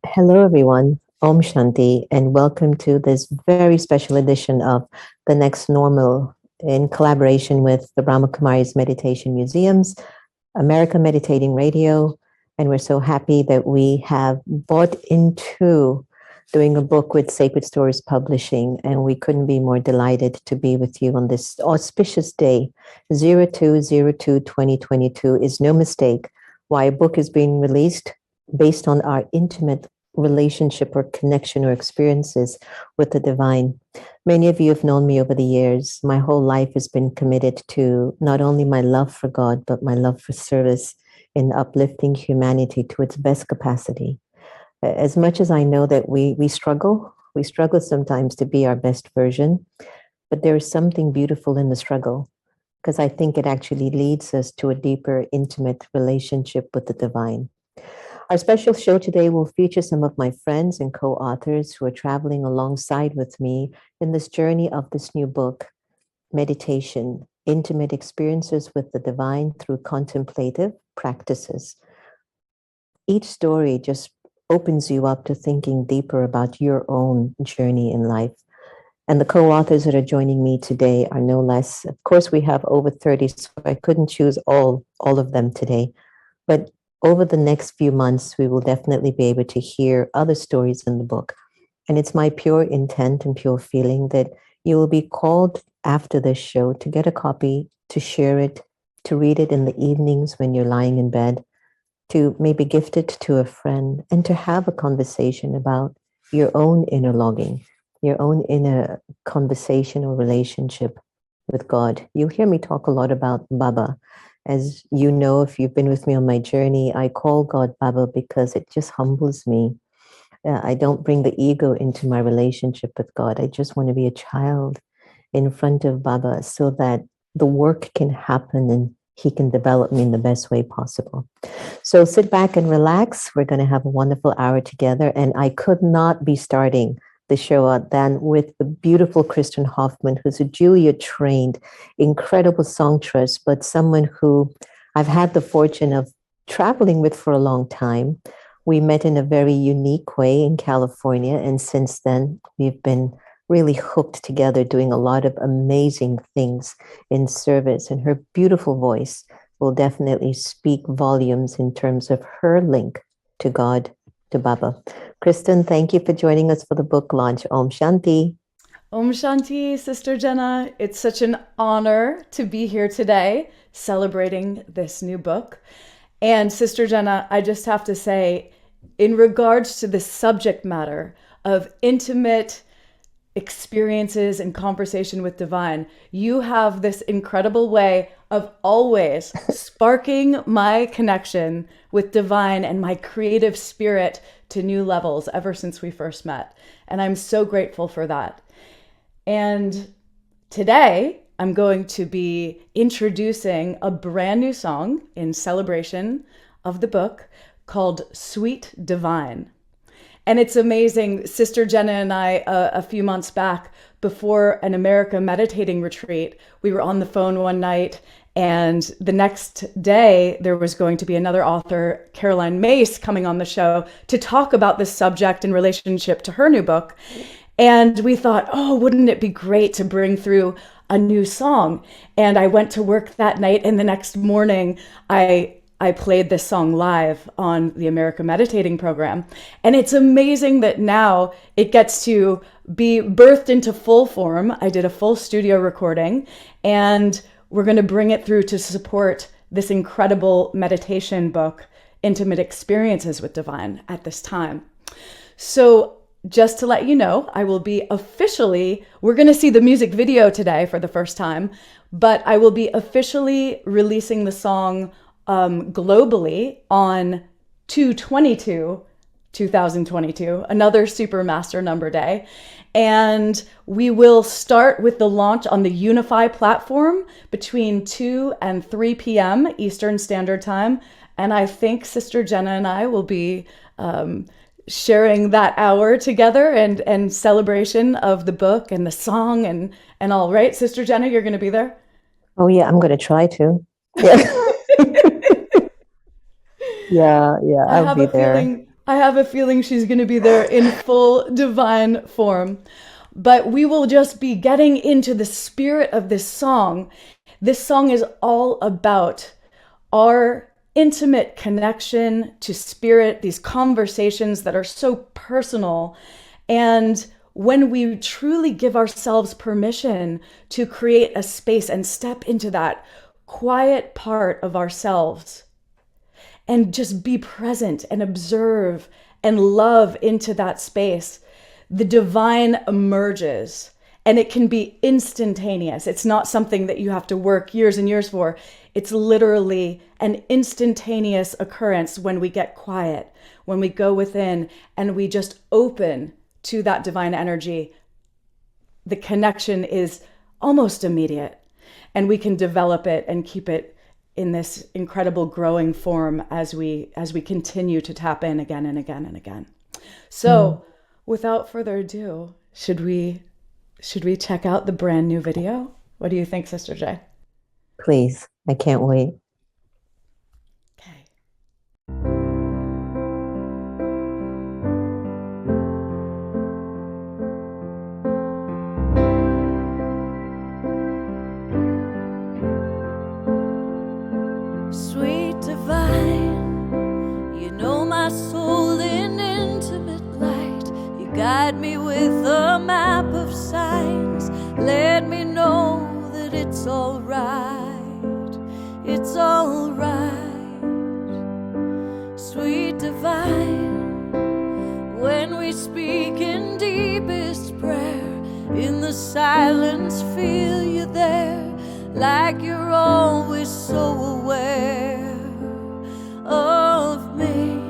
Hello, everyone. Om Shanti, and welcome to this very special edition of The Next Normal in collaboration with the Brahma Kumari's Meditation Museums, America Meditating Radio. And we're so happy that we have bought into doing a book with Sacred Stories Publishing. And we couldn't be more delighted to be with you on this auspicious day. 02/02/2022 is no mistake why a book is being released based on our intimate relationship or connection or experiences with the divine. Many of you have known me over the years. My whole life has been committed to not only my love for God, but my love for service in uplifting humanity to its best capacity. As much as I know that we struggle sometimes to be our best version, but there is something beautiful in the struggle, because I think it actually leads us to a deeper, intimate relationship with the divine. Our special show today will feature some of my friends and co-authors who are traveling alongside with me in this journey of this new book, Meditation, Intimate Experiences with the Divine Through Contemplative Practices. Each story just opens you up to thinking deeper about your own journey in life. And the co-authors that are joining me today are no less. Of course, we have over 30, so I couldn't choose all of them today. But over the next few months, we will definitely be able to hear other stories in the book. And it's my pure intent and pure feeling that you will be called after this show to get a copy, to share it, to read it in the evenings when you're lying in bed, to maybe gift it to a friend, and to have a conversation about your own inner longing, your own inner conversation or relationship with God. You'll hear me talk a lot about Baba. As you know, if you've been with me on my journey, I call God Baba because it just humbles me. I don't bring the ego into my relationship with God. I just want to be a child in front of Baba so that the work can happen and he can develop me in the best way possible. So sit back and relax. We're going to have a wonderful hour together. And I could not be starting the show out than with the beautiful Kristin Hoffmann, who's a Juilliard-trained, incredible songstress, but someone who I've had the fortune of traveling with for a long time. We met in a very unique way in California, and since then, we've been really hooked together, doing a lot of amazing things in service, and her beautiful voice will definitely speak volumes in terms of her link to God, to Baba. Kristin, thank you for joining us for the book launch. Om Shanti. Om Shanti, Sister Jenna. It's such an honor to be here today celebrating this new book. And Sister Jenna, I just have to say, in regards to the subject matter of intimate experiences and conversation with divine, you have this incredible way of always sparking my connection with divine and my creative spirit to new levels ever since we first met. And I'm so grateful for that. And today I'm going to be introducing a brand new song in celebration of the book called Sweet Divine. And it's amazing. Sister Jenna and I, a few months back, before an America meditating retreat, we were on the phone one night, and the next day there was going to be another author, Caroline Mace, coming on the show to talk about this subject in relationship to her new book. And we thought, oh, wouldn't it be great to bring through a new song? And I went to work that night, and the next morning I played this song live on the America Meditating program. And it's amazing that now it gets to be birthed into full form. I did a full studio recording, and we're going to bring it through to support this incredible meditation book, Intimate Experiences with Divine, at this time. So just to let you know, I will be we're going to see the music video today for the first time, but I will be officially releasing the song globally on 2/22/2022, another super master number day. And we will start with the launch on the Unify platform between 2 and 3 p.m. Eastern Standard Time. And I think Sister Jenna and I will be sharing that hour together and celebration of the book and the song and all, right? Sister Jenna, you're going to be there? Oh, yeah, I'm going to try to. Yeah. Yeah, I'll be there. I have a feeling she's going to be there in full divine form. But we will just be getting into the spirit of this song. This song is all about our intimate connection to spirit, these conversations that are so personal. And when we truly give ourselves permission to create a space and step into that quiet part of ourselves and just be present and observe and love into that space, the divine emerges. And it can be instantaneous. It's not something that you have to work years and years for. It's literally an instantaneous occurrence when we get quiet, when we go within and we just open to that divine energy. The connection is almost immediate, and we can develop it and keep it in this incredible growing form as we continue to tap in again and again and again. So without further ado, should we check out the brand new video? What do you think, Sister J? Please, I can't wait. Okay. Sweet divine, you know my soul in intimate light. You guide me with a map of signs. Let me know that it's all right. It's all right. Sweet divine, when we speak in deepest prayer, in the silence feel you there, like you're always so aware of me.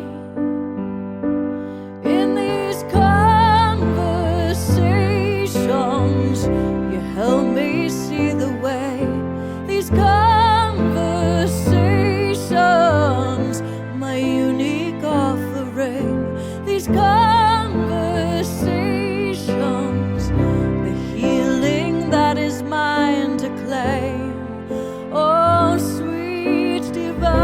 In these conversations, you help me see the way. These conversations, my unique offering. These conversations, the healing that is mine to claim. Oh, sweet divine.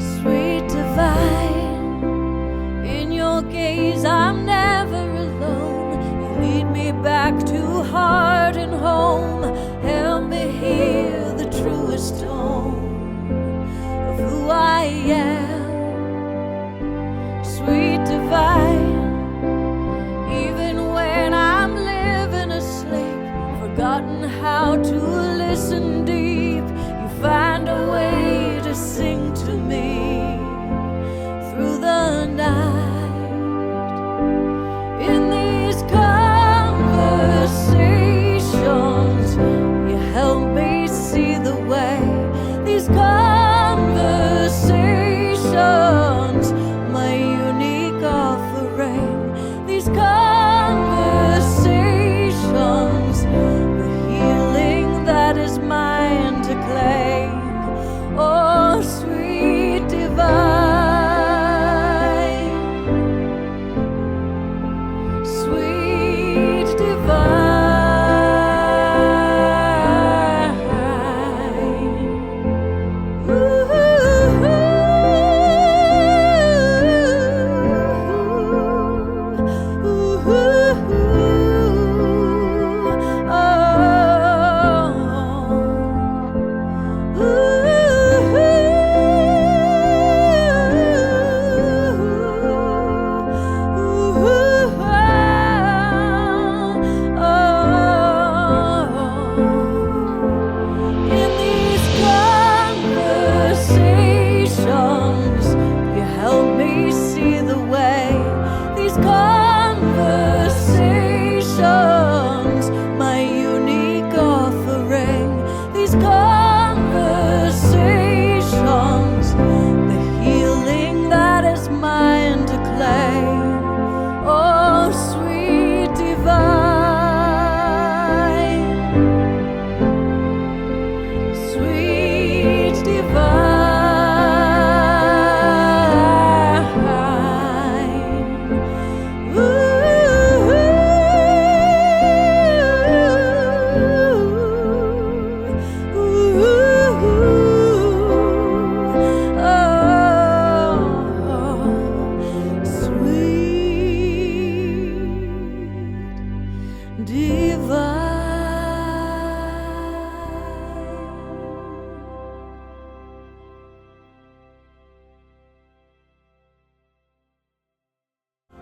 Sweet divine, in your gaze I'm never alone. You lead me back to heart and home. Help me hear the truest tone of who I am. Sweet divine, even when I'm living asleep, forgotten how to listen deep, you find a way to sing to me through the night. In these conversations, you help me see the way. These conversations, my unique offering. These conversations, the healing that is mine to claim. Oh, sweet divine.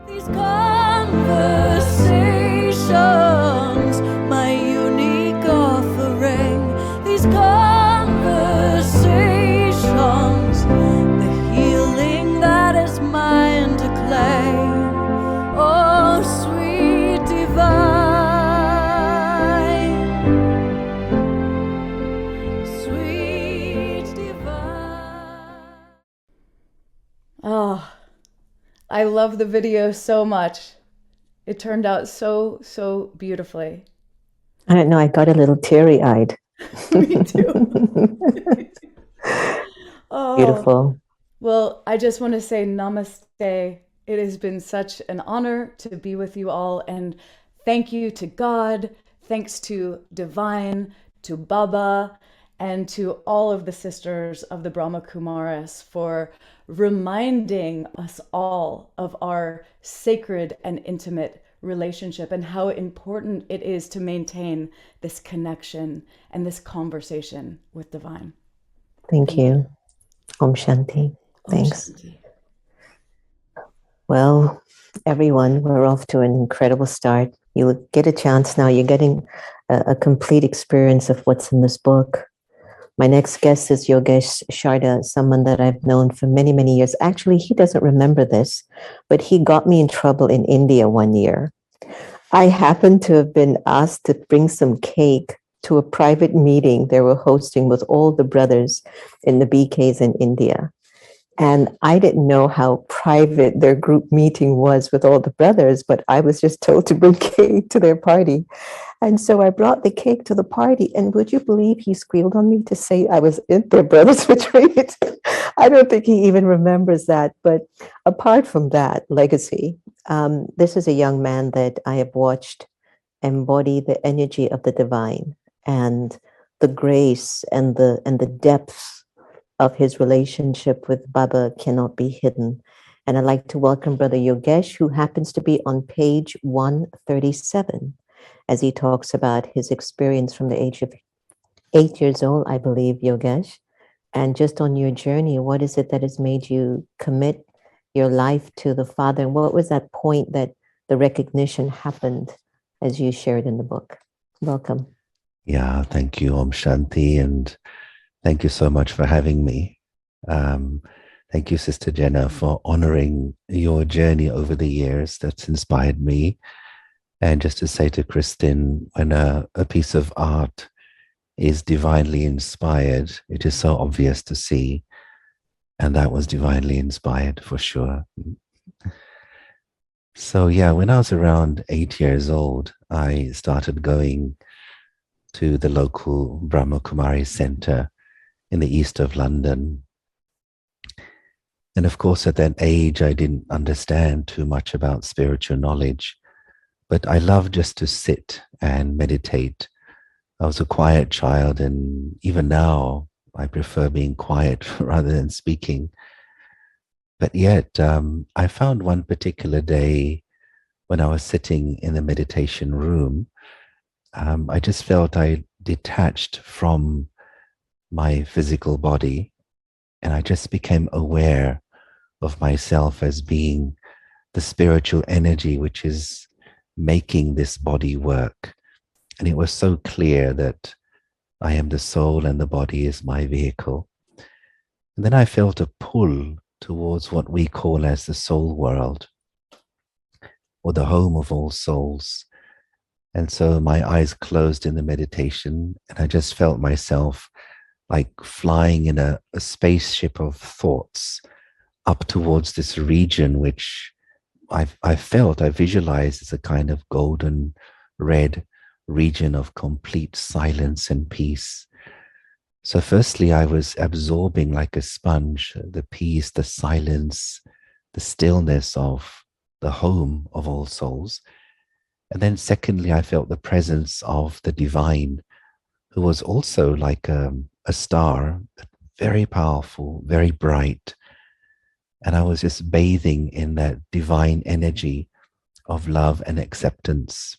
These conversations, my unique offering. These conversations, the healing that is mine to claim. Oh, sweet divine, sweet divine. Oh, I love the video so much. It turned out so beautifully. I don't know, I got a little teary-eyed. Me too. Oh, Beautiful. well, I just want to say namaste. It has been such an honor to be with you all, and thank you to God, thanks to Divine, to Baba, and to all of the sisters of the Brahma Kumaris for reminding us all of our sacred and intimate relationship and how important it is to maintain this connection and this conversation with Divine. Thank you. Om Shanti. Thanks. Om Shanti. Well, everyone, we're off to an incredible start. You'll get a chance now. You're getting a complete experience of what's in this book. My next guest is Yogesh Sharda, someone that I've known for many, many years. Actually, he doesn't remember this, but he got me in trouble in India one year. I happened to have been asked to bring some cake to a private meeting they were hosting with all the brothers in the BKs in India. And I didn't know how private their group meeting was with all the brothers, but I was just told to bring cake to their party. And so I brought the cake to the party, and would you believe he squealed on me to say I was in their brothers betrayed? I don't think he even remembers that. But apart from that legacy, this is a young man that I have watched embody the energy of the divine and the grace and the depth of his relationship with Baba cannot be hidden. And I'd like to welcome Brother Yogesh, who happens to be on page 137, as he talks about his experience from the age of 8 years old, I believe, Yogesh. And just on your journey, what is it that has made you commit your life to the Father? And what was that point that the recognition happened, as you shared in the book? Welcome. Yeah, thank you, Om Shanti, and thank you so much for having me. Thank you, Sister Jenna, for honoring your journey over the years. That's inspired me. And just to say to Kristin, when a piece of art is divinely inspired, it is so obvious to see. And that was divinely inspired for sure. So yeah, when I was around 8 years old, I started going to the local Brahma Kumari center in the east of London. And of course, at that age, I didn't understand too much about spiritual knowledge, but I loved just to sit and meditate. I was a quiet child, and even now, I prefer being quiet rather than speaking. But yet, I found one particular day when I was sitting in the meditation room, I just felt I detached from my physical body, and I just became aware of myself as being the spiritual energy which is making this body work. And it was so clear that I am the soul and the body is my vehicle. And then I felt a pull towards what we call as the soul world, or the home of all souls. And so my eyes closed in the meditation, and I just felt myself like flying in a spaceship of thoughts up towards this region, which I visualized as a kind of golden red region of complete silence and peace. So firstly, I was absorbing like a sponge, the peace, the silence, the stillness of the home of all souls. And then secondly, I felt the presence of the divine, who was also like a star, very powerful, very bright. And I was just bathing in that divine energy of love and acceptance.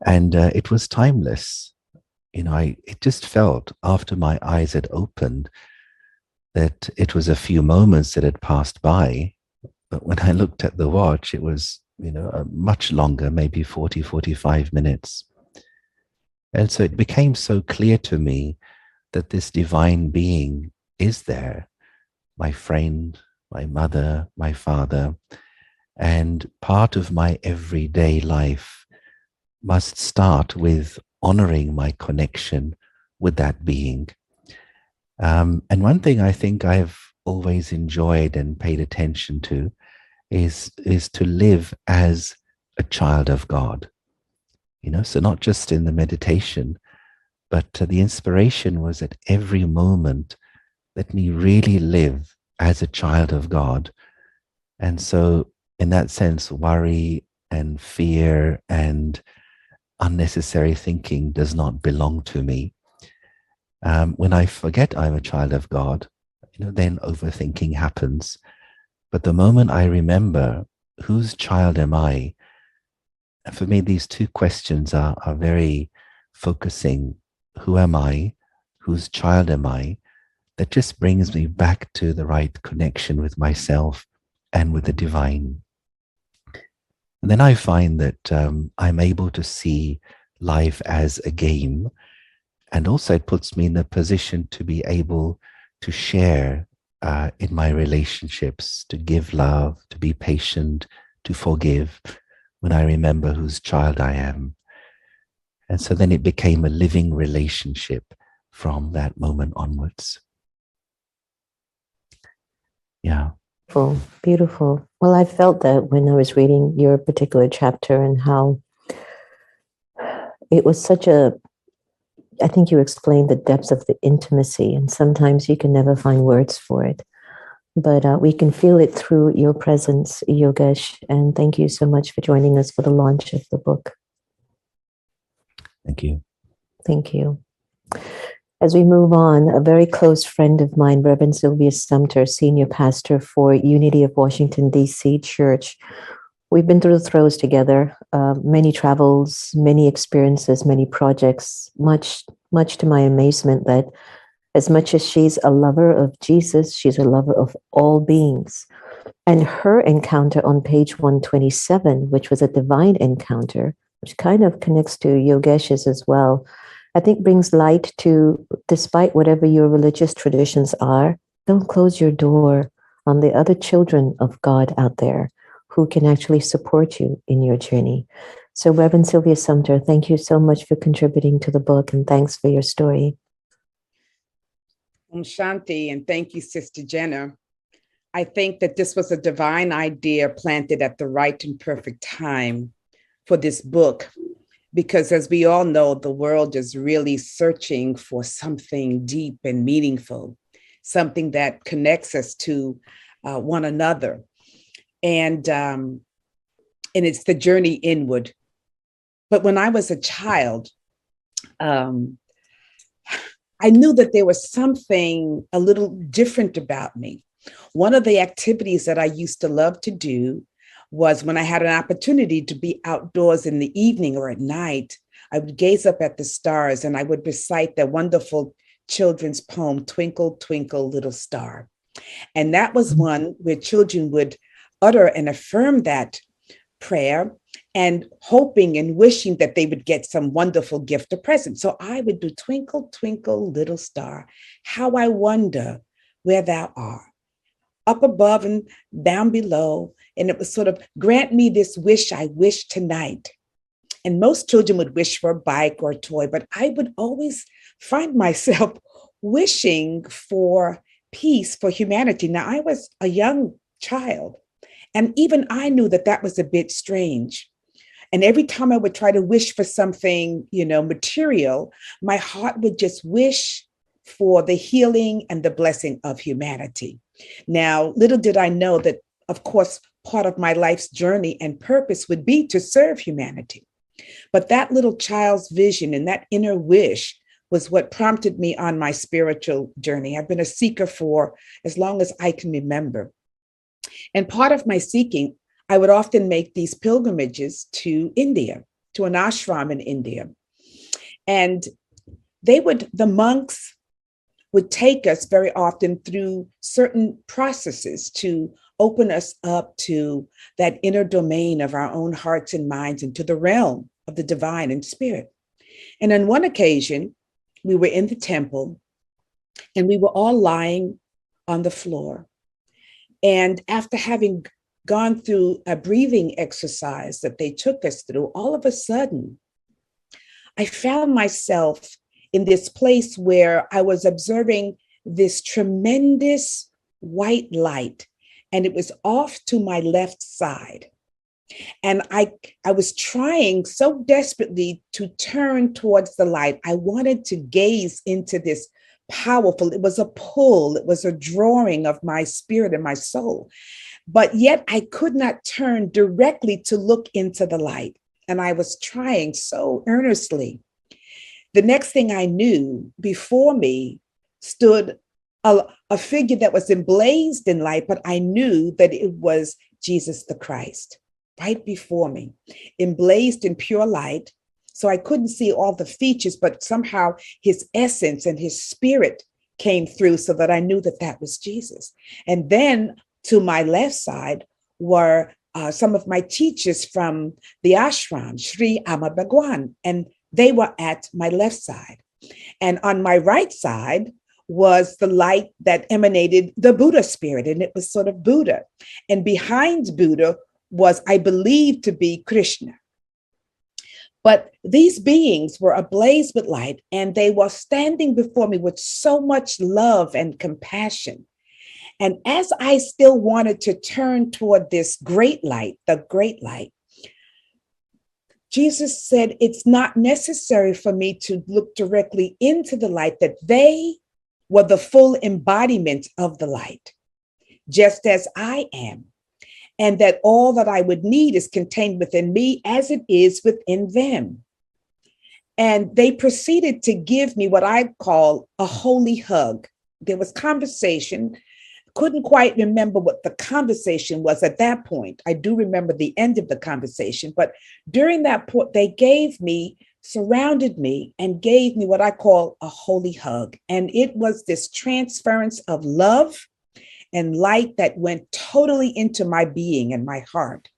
And it was timeless. It just felt after my eyes had opened that it was a few moments that had passed by. But when I looked at the watch, it was, much longer, maybe 40, 45 minutes. And so it became so clear to me that this divine being is there, my friend, my mother, my father, and part of my everyday life must start with honoring my connection with that being. And one thing I think I've always enjoyed and paid attention to is to live as a child of God. So not just in the meditation, but the inspiration was at every moment, let me really live as a child of God. And so in that sense, worry and fear and unnecessary thinking does not belong to me. When I forget I'm a child of God, then overthinking happens. But the moment I remember, whose child am I? And for me, these two questions are very focusing. Who am I? Whose child am I? That just brings me back to the right connection with myself and with the divine. And then I find that I'm able to see life as a game. And also it puts me in a position to be able to share in my relationships, to give love, to be patient, to forgive when I remember whose child I am. And so then it became a living relationship from that moment onwards. Yeah. Beautiful, beautiful. Well, I felt that when I was reading your particular chapter and how it was such I think you explained the depths of the intimacy, and sometimes you can never find words for it. But we can feel it through your presence, Yogesh. And thank you so much for joining us for the launch of the book. Thank you. Thank you. As we move on, a very close friend of mine, Reverend Sylvia Sumter, senior pastor for Unity of Washington, D.C. Church. We've been through the throes together, many travels, many experiences, many projects, much to my amazement that as much as she's a lover of Jesus, she's a lover of all beings. And her encounter on page 127, which was a divine encounter, which kind of connects to Yogesh's as well, I think brings light to, despite whatever your religious traditions are, don't close your door on the other children of God out there who can actually support you in your journey. So Reverend Sylvia Sumter, thank you so much for contributing to the book, and thanks for your story. Shanti, and thank you, Sister Jenna. I think that this was a divine idea planted at the right and perfect time for this book, because as we all know, the world is really searching for something deep and meaningful, something that connects us to one another. And it's the journey inward. But when I was a child, I knew that there was something a little different about me. One of the activities that I used to love to do was when I had an opportunity to be outdoors in the evening or at night, I would gaze up at the stars and I would recite the wonderful children's poem, Twinkle, Twinkle, Little Star. And that was one where children would utter and affirm that prayer and hoping and wishing that they would get some wonderful gift or present. So I would do Twinkle, Twinkle, Little Star, how I wonder where thou art, up above and down below. And it was sort of, grant me this wish I wish tonight. And most children would wish for a bike or a toy, but I would always find myself wishing for peace, for humanity. Now, I was a young child, and even I knew that that was a bit strange. And every time I would try to wish for something, material, my heart would just wish for the healing and the blessing of humanity. Now, little did I know that, of course, part of my life's journey and purpose would be to serve humanity. But that little child's vision and that inner wish was what prompted me on my spiritual journey. I've been a seeker for as long as I can remember. And part of my seeking, I would often make these pilgrimages to India, to an ashram in India. And the monks would take us very often through certain processes to open us up to that inner domain of our own hearts and minds and to the realm of the divine and spirit. And on one occasion, we were in the temple and we were all lying on the floor. And after having gone through a breathing exercise that they took us through, all of a sudden, I found myself in this place where I was observing this tremendous white light, and it was off to my left side. And I was trying so desperately to turn towards the light. I wanted to gaze into this powerful, it was a pull, it was a drawing of my spirit and my soul. But yet I could not turn directly to look into the light. And I was trying so earnestly. The next thing I knew, before me stood a figure that was emblazed in light, but I knew that it was Jesus the Christ, right before me, emblazed in pure light. So I couldn't see all the features, but somehow his essence and his spirit came through so that I knew that that was Jesus. And then to my left side were some of my teachers from the ashram, Sri Amma Bhagwan, and they were at my left side. And on my right side was the light that emanated the Buddha spirit, and it was sort of Buddha. And behind Buddha was, I believe, to be Krishna. But these beings were ablaze with light, and they were standing before me with so much love and compassion. And as I still wanted to turn toward this great light, the great light, Jesus said, it's not necessary for me to look directly into the light, that they were the full embodiment of the light, just as I am. And that all that I would need is contained within me as it is within them. And they proceeded to give me what I call a holy hug. There was conversation. Couldn't quite remember what the conversation was at that point. I do remember the end of the conversation, but during that point, they surrounded me and gave me what I call a holy hug. And it was this transference of love and light that went totally into my being and my heart.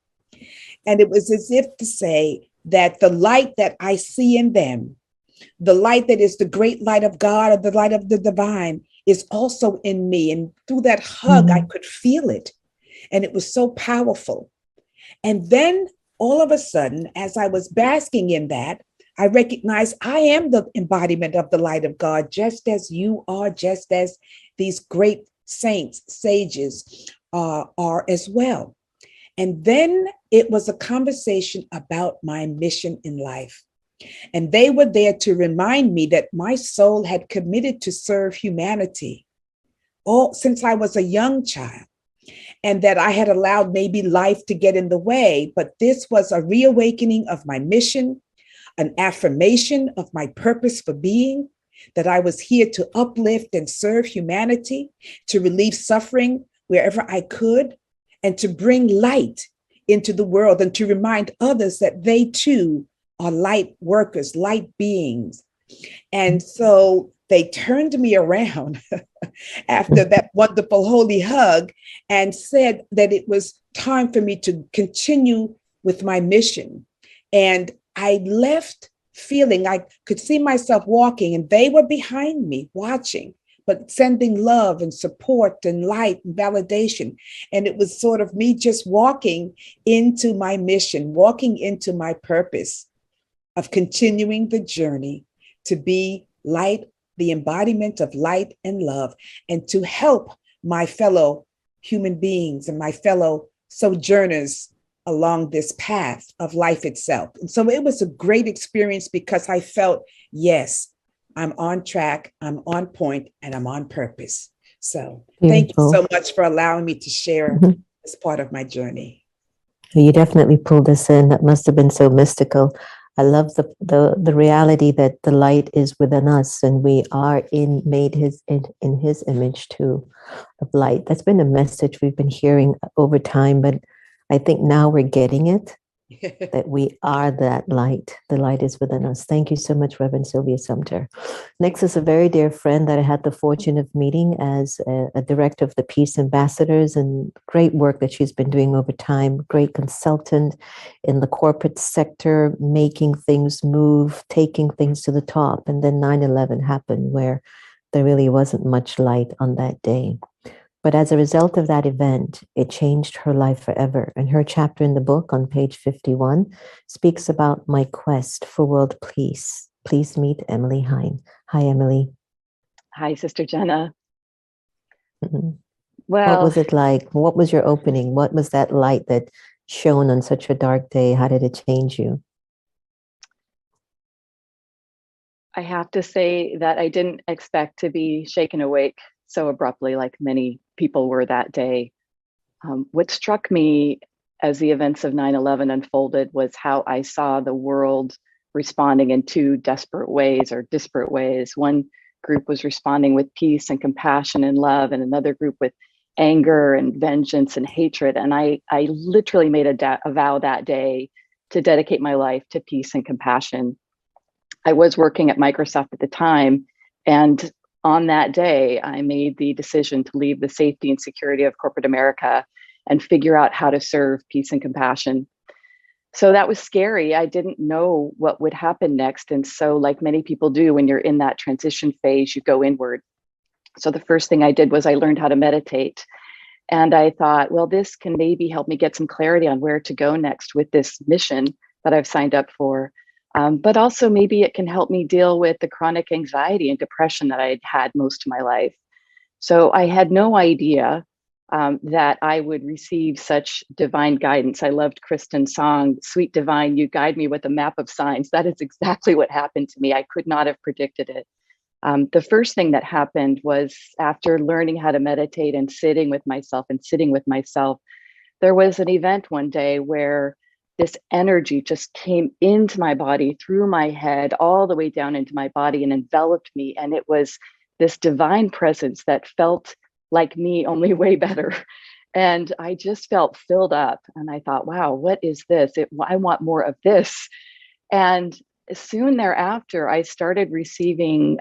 And it was as if to say that the light that I see in them, the light that is the great light of God, or the light of the divine, is also in me. And through that hug, I could feel it. And it was so powerful. And then all of a sudden, as I was basking in that, I recognized I am the embodiment of the light of God, just as you are, just as these great saints, sages are as well. And then it was a conversation about my mission in life. And they were there to remind me that my soul had committed to serve humanity all since I was a young child, and that I had allowed maybe life to get in the way. But this was a reawakening of my mission, an affirmation of my purpose for being, that I was here to uplift and serve humanity, to relieve suffering wherever I could, and to bring light into the world, and to remind others that they too are light workers, light beings. And so they turned me around after that wonderful holy hug and said that it was time for me to continue with my mission. And I left feeling I could see myself walking, and they were behind me watching, but sending love and support and light and validation. And it was sort of me just walking into my mission, walking into my purpose of continuing the journey to be light, the embodiment of light and love, and to help my fellow human beings and my fellow sojourners along this path of life itself. And so it was a great experience because I felt, yes, I'm on track, I'm on point, and I'm on purpose. So thank you so much for allowing me to share this part of my journey. You definitely pulled us in. That must have been so mystical. I love the reality that the light is within us, and we are made in his image too, of light. That's been a message we've been hearing over time, but I think now we're getting it. that we are that light. The light is within us. Thank you so much, Reverend Sylvia Sumter. Next is a very dear friend that I had the fortune of meeting as a director of the Peace Ambassadors, and great work that she's been doing over time. Great consultant in the corporate sector, making things move, taking things to the top. And then 9/11 happened, where there really wasn't much light on that day. But as a result of that event, it changed her life forever. And her chapter in the book on page 51 speaks about my quest for world peace. Please meet Emily Hein. Hi, Emily. Hi, Sister Jenna. Mm-hmm. Well, what was it like? What was your opening? What was that light that shone on such a dark day? How did it change you? I have to say that I didn't expect to be shaken awake so abruptly like many people were that day. What struck me as the events of 9/11 unfolded was how I saw the world responding in two desperate ways or disparate ways. One group was responding with peace and compassion and love, and another group with anger and vengeance and hatred. And I literally made a vow that day to dedicate my life to peace and compassion. I was working at Microsoft at the time, and on that day, I made the decision to leave the safety and security of corporate America and figure out how to serve peace and compassion. So that was scary. I didn't know what would happen next. And so, like many people do, when you're in that transition phase, you go inward. So the first thing I did was I learned how to meditate. And I thought, well, this can maybe help me get some clarity on where to go next with this mission that I've signed up for. But also maybe it can help me deal with the chronic anxiety and depression that I had had most of my life. So I had no idea that I would receive such divine guidance. I loved Kristin's song, "Sweet Divine, You Guide Me with a Map of Signs." That is exactly what happened to me. I could not have predicted it. The first thing that happened was, after learning how to meditate and sitting with myself, there was an event one day where this energy just came into my body, through my head, all the way down into my body and enveloped me. And it was this divine presence that felt like me, only way better. And I just felt filled up. And I thought, wow, what is this? I want more of this. And soon thereafter, I started receiving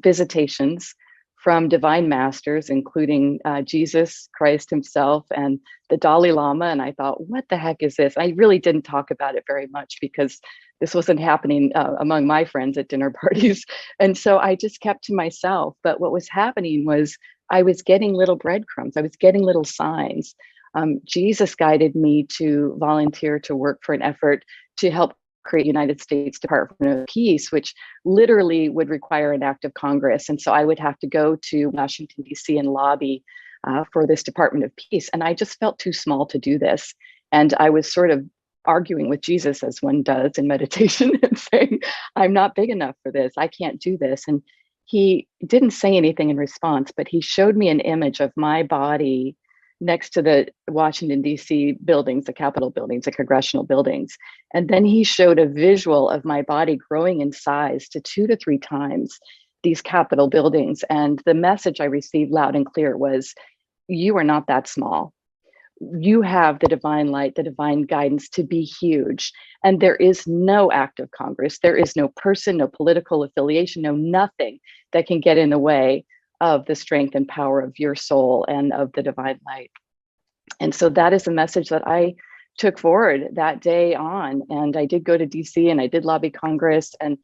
visitations from divine masters, including Jesus Christ himself and the Dalai Lama. And I thought, what the heck is this? I really didn't talk about it very much because this wasn't happening among my friends at dinner parties. And so I just kept to myself. But what was happening was I was getting little breadcrumbs. I was getting little signs. Jesus guided me to volunteer to work for an effort to help create United States Department of Peace, which literally would require an act of Congress. And so I would have to go to Washington, D.C. and lobby for this Department of Peace. And I just felt too small to do this. And I was sort of arguing with Jesus, as one does in meditation, and saying, I'm not big enough for this. I can't do this. And he didn't say anything in response, but he showed me an image of my body next to the Washington, D.C. buildings, the Capitol buildings, the congressional buildings. And then he showed a visual of my body growing in size to 2 to 3 times these Capitol buildings. And the message I received loud and clear was, you are not that small. You have the divine light, the divine guidance to be huge. And there is no act of Congress. There is no person, no political affiliation, no nothing that can get in the way of the strength and power of your soul and of the divine light. And so that is a message that I took forward that day on. And I did go to DC and I did lobby Congress, and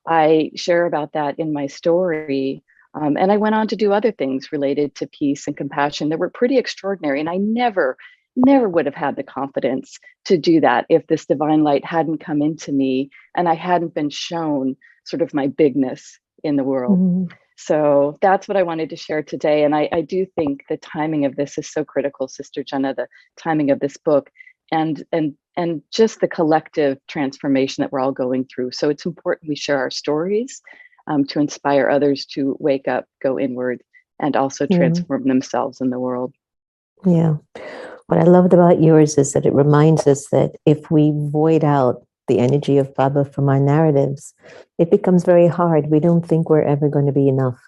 I share about that in my story. And I went on to do other things related to peace and compassion that were pretty extraordinary. And I never would have had the confidence to do that if this divine light hadn't come into me and I hadn't been shown sort of my bigness in the world. Mm-hmm. So that's what I wanted to share today. And I do think the timing of this is so critical, Sister Jenna, the timing of this book and just the collective transformation that we're all going through. So it's important we share our stories to inspire others to wake up, go inward, and also transform themselves in the world. Yeah. What I loved about yours is that it reminds us that if we void out the energy of Baba from our narratives, it becomes very hard. We don't think we're ever going to be enough.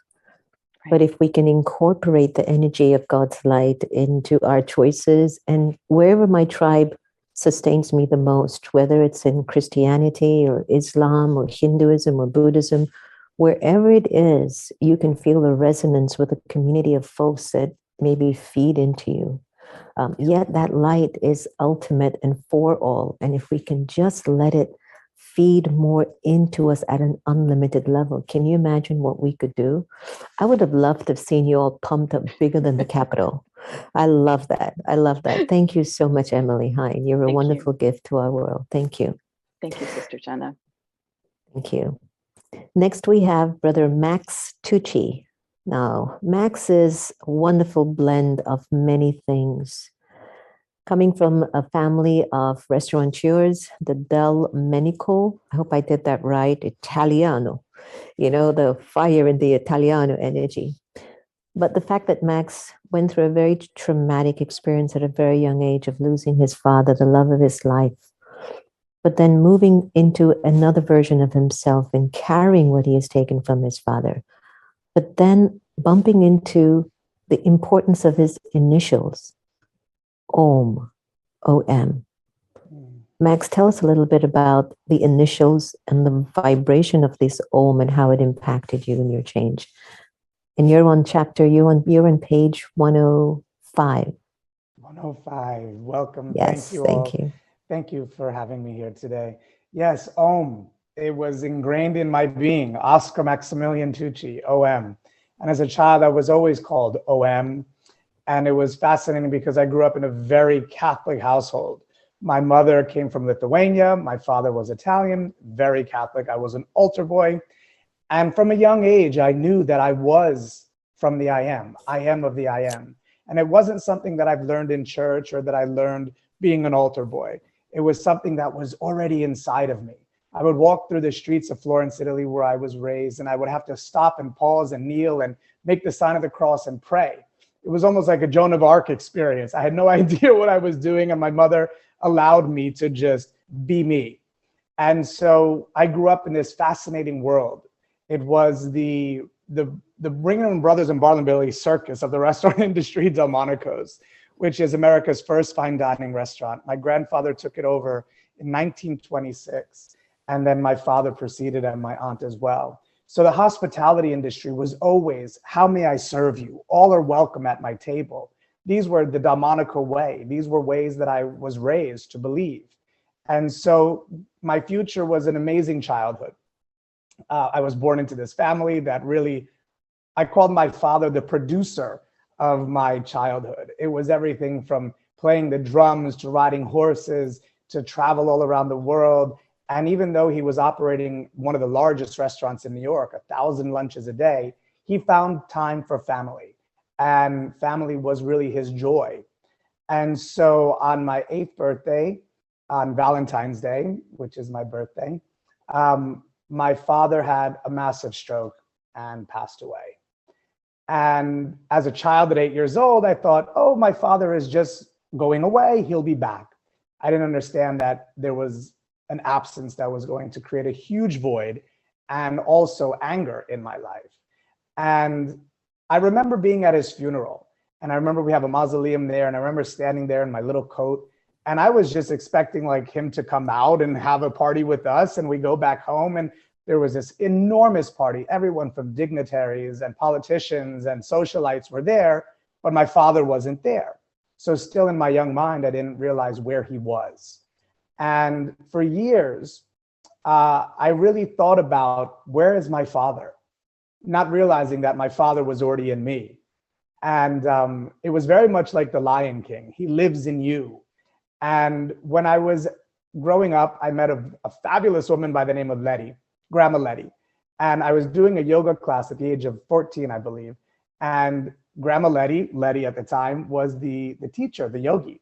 Right. But if we can incorporate the energy of God's light into our choices, and wherever my tribe sustains me the most, whether it's in Christianity or Islam or Hinduism or Buddhism, wherever it is, you can feel a resonance with a community of folks that maybe feed into you. Yet that light is ultimate and for all. And if we can just let it feed more into us at an unlimited level, can you imagine what we could do? I would have loved to have seen you all pumped up bigger than the Capitol. I love that. I love that. Thank you so much, Emily Hein. You're a wonderful gift to our world. Thank you. Thank you, Sister Jenna. Thank you. Next, we have Brother Max Tucci. Now, Max is a wonderful blend of many things. Coming from a family of restaurateurs, the Del Menico, I hope I did that right, Italiano, you know, the fire in the Italiano energy. But the fact that Max went through a very traumatic experience at a very young age of losing his father, the love of his life, but then moving into another version of himself and carrying what he has taken from his father, but then bumping into the importance of his initials, OM, O-M. Max, tell us a little bit about the initials and the vibration of this OM and how it impacted you in your change. And you're on page 105. 105. Welcome. Yes, thank you all. Thank you. Thank you for having me here today. Yes, OM. It was ingrained in my being, Oscar Maximilian Tucci, OM. And as a child, I was always called OM. And it was fascinating because I grew up in a very Catholic household. My mother came from Lithuania. My father was Italian, very Catholic. I was an altar boy. And from a young age, I knew that I was from the I am of the I am. And it wasn't something that I've learned in church or that I learned being an altar boy. It was something that was already inside of me. I would walk through the streets of Florence, Italy, where I was raised, and I would have to stop and pause and kneel and make the sign of the cross and pray. It was almost like a Joan of Arc experience. I had no idea what I was doing, and my mother allowed me to just be me. And so I grew up in this fascinating world. It was the Ringling Brothers and Barnum circus of the restaurant industry, Delmonico's, which is America's first fine dining restaurant. My grandfather took it over in 1926, and then my father proceeded and my aunt as well. So the hospitality industry was always, how may I serve you? All are welcome at my table. These were the Delmonico way. These were ways that I was raised to believe. And so my future was an amazing childhood. I was born into this family that really, I called my father the producer of my childhood. It was everything from playing the drums to riding horses to travel all around the world. And even though he was operating one of the largest restaurants in New York, 1,000 lunches a day, he found time for family. And family was really his joy. And so on my 8th birthday, on Valentine's Day, which is my birthday, my father had a massive stroke and passed away. And as a child at 8 years old, I thought, oh, my father is just going away. He'll be back. I didn't understand that there was an absence that was going to create a huge void and also anger in my life. And I remember being at his funeral, and I remember we have a mausoleum there, and I remember standing there in my little coat, and I was just expecting like him to come out and have a party with us, and we go back home, and there was this enormous party. Everyone from dignitaries and politicians and socialites were there, but my father wasn't there. So still in my young mind, I didn't realize where he was. And for years, I really thought about, where is my father? Not realizing that my father was already in me. And it was very much like the Lion King. He lives in you. And when I was growing up, I met a fabulous woman by the name of Letty, Grandma Letty. And I was doing a yoga class at the age of 14, I believe. And Grandma Letty at the time, was the teacher, the yogi.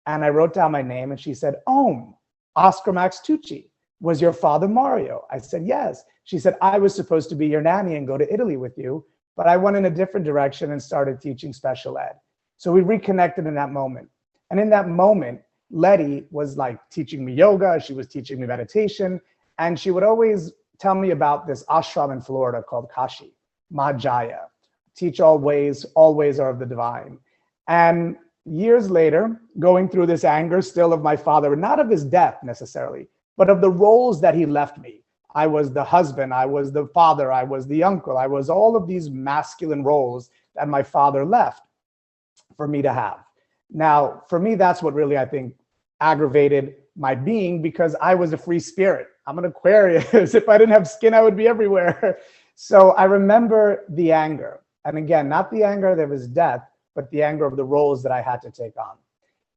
And I wrote down my name, and she said, Om, Oscar Max Tucci. Was your father Mario? I said, yes. She said, I was supposed to be your nanny and go to Italy with you, but I went in a different direction and started teaching special ed. So we reconnected in that moment. And in that moment, Letty was like teaching me yoga. She was teaching me meditation. And she would always tell me about this ashram in Florida called Kashi, Mahajaya. Teach all ways are of the divine. And years later, going through this anger still of my father, not of his death necessarily, but of the roles that he left me. I was the husband, I was the father, I was the uncle, I was all of these masculine roles that my father left for me to have. Now, for me, that's what really, I think, aggravated my being, because I was a free spirit. I'm an Aquarius. If I didn't have skin, I would be everywhere. So I remember the anger. And again, not the anger of his death, but the anger of the roles that I had to take on.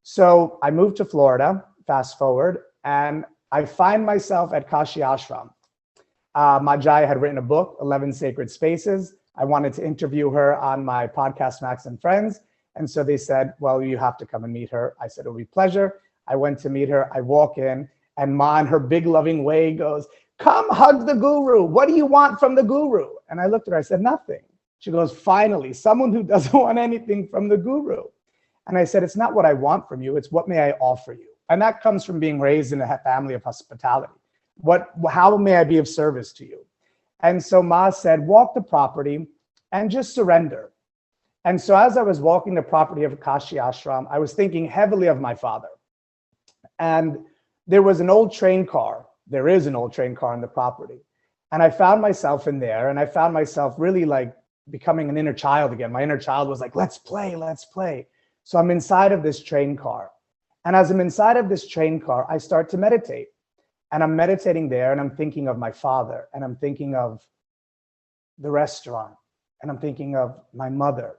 So I moved to Florida, fast forward, and I find myself at Kashi Ashram. Majai had written a book, 11 Sacred Spaces. I wanted to interview her on my podcast, Max and Friends. And so they said, well, you have to come and meet her. I said, it'll be a pleasure. I went to meet her. I walk in, and Ma, in her big loving way, goes, come hug the guru. What do you want from the guru? And I looked at her, I said, nothing. She goes, finally, someone who doesn't want anything from the guru. And I said, it's not what I want from you, it's what may I offer you? And that comes from being raised in a family of hospitality. How may I be of service to you? And so Ma said, walk the property and just surrender. And so as I was walking the property of Kashi Ashram, I was thinking heavily of my father. And there was an old train car. There is an old train car on the property. And I found myself in there, and I found myself really like becoming an inner child again. My inner child was like, let's play, let's play. So I'm inside of this train car. And as I'm inside of this train car, I start to meditate. And I'm meditating there, and I'm thinking of my father, and I'm thinking of the restaurant, and I'm thinking of my mother.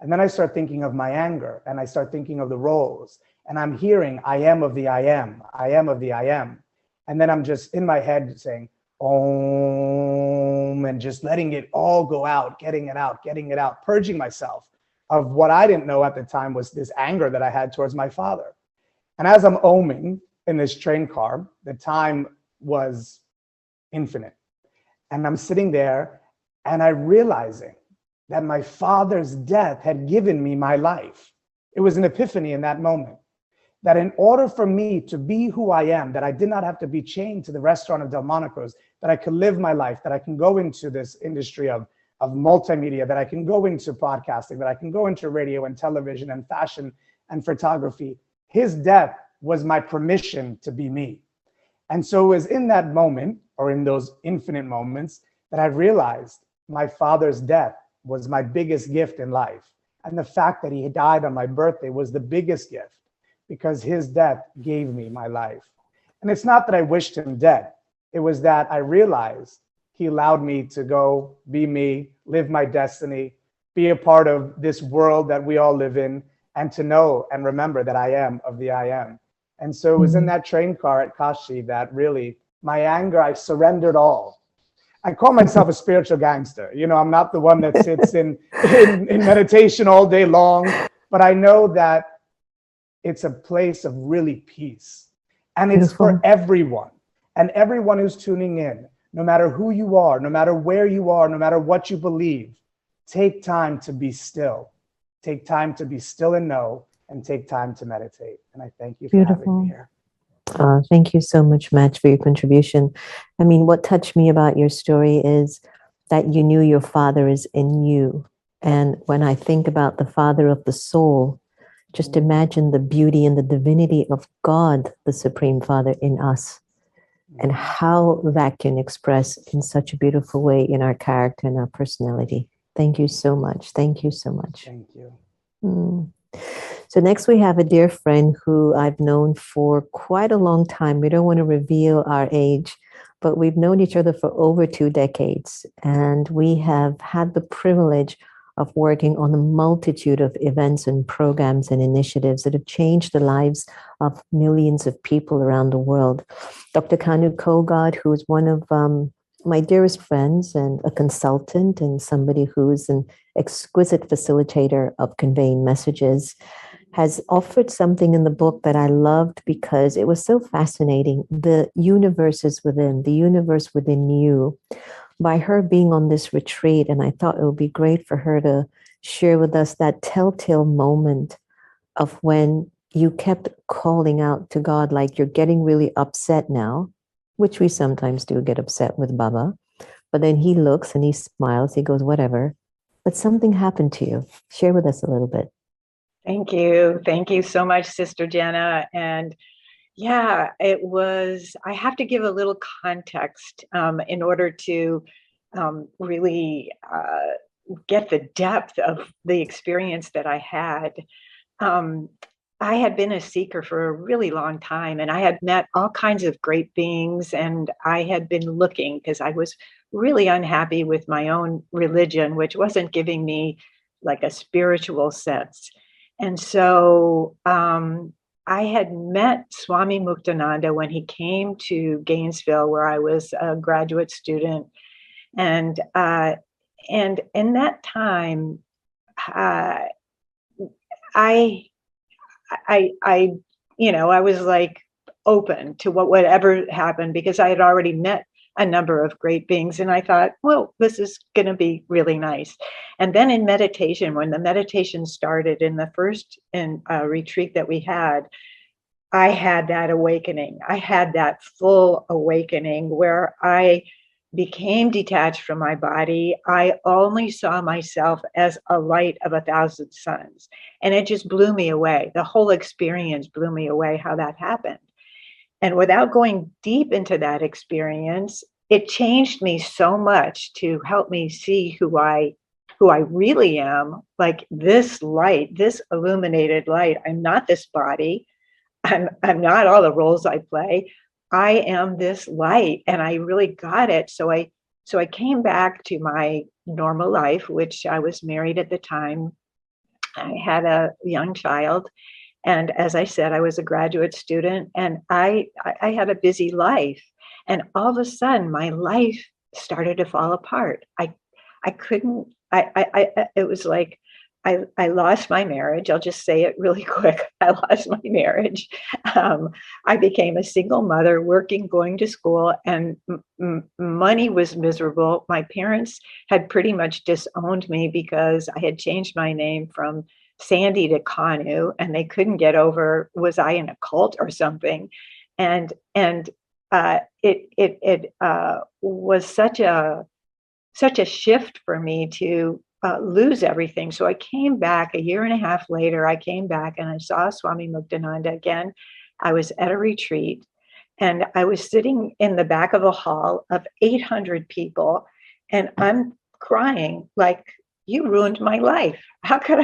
And then I start thinking of my anger, and I start thinking of the roles. And I'm hearing, I am of the I am, I am of the I am. And then I'm just in my head saying, Om, and just letting it all go out, getting it out, purging myself of what I didn't know at the time was this anger that I had towards my father. And as I'm oming in this train car, the time was infinite. And I'm sitting there, and I'm realizing that my father's death had given me my life. It was an epiphany in that moment, that in order for me to be who I am, that I did not have to be chained to the restaurant of Delmonico's, that I could live my life, that I can go into this industry of multimedia, that I can go into podcasting, that I can go into radio and television and fashion and photography. His death was my permission to be me. And so it was in that moment, or in those infinite moments, that I realized my father's death was my biggest gift in life. And the fact that he died on my birthday was the biggest gift, because his death gave me my life. And it's not that I wished him dead. It was that I realized he allowed me to go be me, live my destiny, be a part of this world that we all live in, and to know and remember that I am of the I am. And so it was in that train car at Kashi that really my anger, I surrendered all. I call myself a spiritual gangster. You know, I'm not the one that sits in meditation all day long, but I know that it's a place of really peace. And it's for everyone. And everyone who's tuning in, no matter who you are, no matter where you are, no matter what you believe, take time to be still. Take time to be still and know, and take time to meditate. And I thank you for having me here. Thank you so much, Max, for your contribution. I mean, what touched me about your story is that you knew your father is in you. And when I think about the father of the soul, just imagine the beauty and the divinity of God, the Supreme Father, in us, and how that can express in such a beautiful way in our character and our personality. Thank you so much. Thank you so much. Thank you. So next we have a dear friend who I've known for quite a long time. We don't want to reveal our age, but we've known each other for over 2 decades. And we have had the privilege of working on a multitude of events and programs and initiatives that have changed the lives of millions of people around the world. Dr. Kanu Kogod, who is one of my dearest friends and a consultant and somebody who's an exquisite facilitator of conveying messages, has offered something in the book that I loved because it was so fascinating. The universe is within, the universe within you. By her being on this retreat, and I thought it would be great for her to share with us that telltale moment of when you kept calling out to God like you're getting really upset now, which we sometimes do get upset with Baba. But then he looks and he smiles, he goes, whatever. But something happened to you. Share with us a little bit. Thank you. Thank you so much, Sister Jenna. And yeah, I have to give a little context in order to really get the depth of the experience that I had. Um, I had been a seeker for a really long time, and I had met all kinds of great beings, and I had been looking because I was really unhappy with my own religion, which wasn't giving me like a spiritual sense. And so I had met Swami Muktananda when he came to Gainesville, where I was a graduate student, and in that time, uh, I I I was like open to whatever happened because I had already met a number of great beings, and I thought, well, this is going to be really nice. And then in meditation, when the meditation started in the first retreat that we had, I had that awakening. I had that full awakening where I became detached from my body. I only saw myself as a light of 1,000 suns. And it just blew me away. The whole experience blew me away how that happened. And without going deep into that experience, it changed me so much to help me see who I really am, like this light, this illuminated light. I'm not this body. I'm not all the roles I play. I am this light, and I really got it. So I came back to my normal life, which I was married at the time. I had a young child, and as I said, I was a graduate student, and I had a busy life. And all of a sudden, my life started to fall apart. I couldn't. It was like I lost my marriage. I'll just say it really quick. I lost my marriage. I became a single mother, working, going to school, and money was miserable. My parents had pretty much disowned me because I had changed my name from Sandy to Kanu, and they couldn't get over, was I in a cult or something? And it was such a shift for me to lose everything. So I came back a year and a half later. I came back and I saw Swami Muktananda again. I was at a retreat, and I was sitting in the back of a hall of 800 people, and I'm crying like, you ruined my life. How could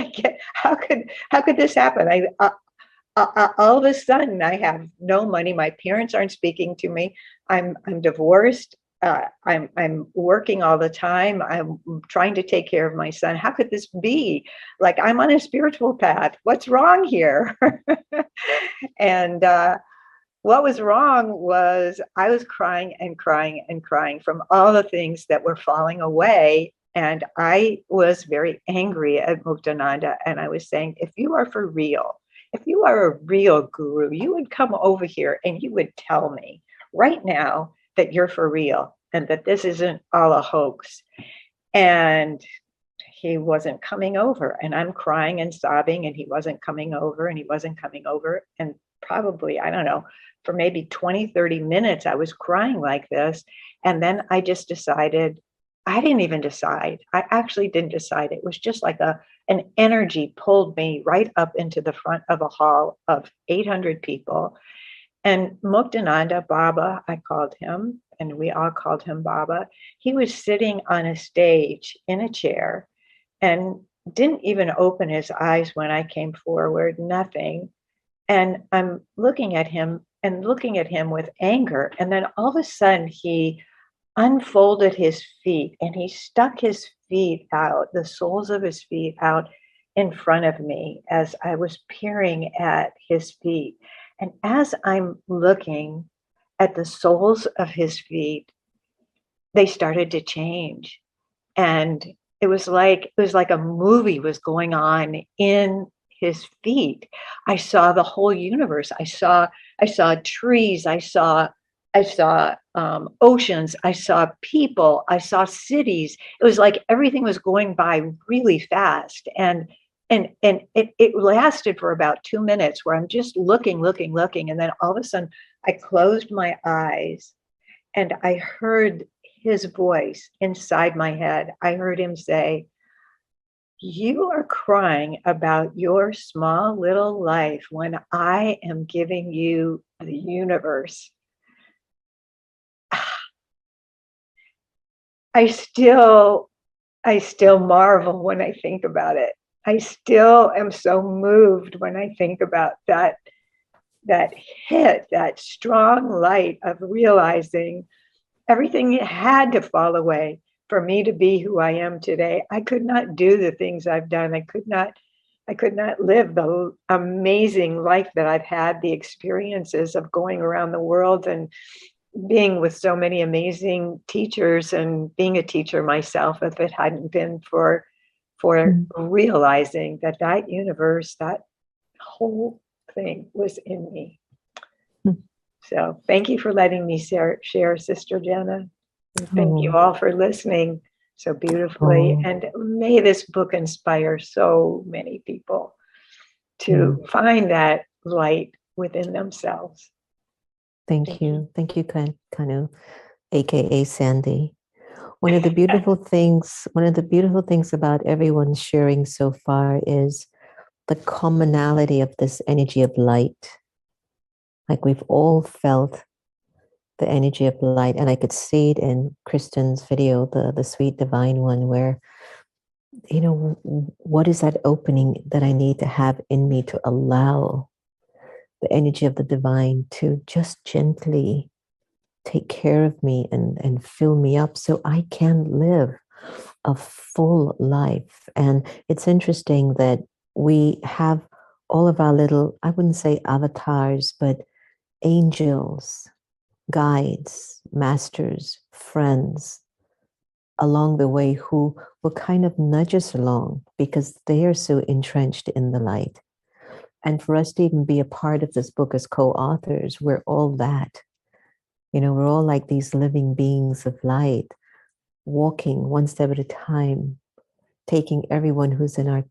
this happen? All of a sudden I have no money. My parents aren't speaking to me. I'm divorced. I'm working all the time. I'm trying to take care of my son. How could this be? Like, I'm on a spiritual path. What's wrong here? And what was wrong was I was crying and crying and crying from all the things that were falling away. And I was very angry at Muktananda. And I was saying, if you are for real, if you are a real guru, you would come over here and you would tell me right now that you're for real and that this isn't all a hoax. And he wasn't coming over, and I'm crying and sobbing, and he wasn't coming over, and he wasn't coming over. And probably, I don't know, for maybe 20, 30 minutes, I was crying like this. And then I just decided, I didn't even decide. I actually didn't decide. It was just like an energy pulled me right up into the front of a hall of 800 people. And Muktananda, Baba, I called him, and we all called him Baba. He was sitting on a stage in a chair and didn't even open his eyes when I came forward, nothing. And I'm looking at him with anger. And then all of a sudden he unfolded his feet and he stuck his feet out, the soles of his feet out in front of me as I was peering at his feet. And as I'm looking at the soles of his feet, they started to change. And it was like a movie was going on in his feet. I saw the whole universe. I saw trees. I saw oceans. I saw people. I saw cities. It was like everything was going by really fast. And it lasted for about 2 minutes where I'm just looking. And then all of a sudden I closed my eyes and I heard his voice inside my head. I heard him say, you are crying about your small little life when I am giving you the universe. I still marvel when I think about it. I still am so moved when I think about that hit, that strong light of realizing everything had to fall away for me to be who I am today. I could not do the things I've done. I could not live the amazing life that I've had, the experiences of going around the world and being with so many amazing teachers and being a teacher myself, if it hadn't been for realizing that universe, that whole thing was in me. So thank you for letting me share, Sister Jenna. And thank you all for listening so beautifully. And may this book inspire so many people to find that light within themselves. Thank you. Thank you, Kanu, aka Sandy. One of the beautiful things about everyone sharing so far is the commonality of this energy of light. Like we've all felt the energy of light, and I could see it in Kristin's video, the sweet divine one, where, you know, what is that opening that I need to have in me to allow the energy of the divine to just gently take care of me and fill me up so I can live a full life. And it's interesting that we have all of our little, I wouldn't say avatars, but angels, guides, masters, friends along the way who will kind of nudge us along because they are so entrenched in the light. And for us to even be a part of this book as co-authors, we're all that. You know, we're all like these living beings of light, walking one step at a time, taking everyone who's in our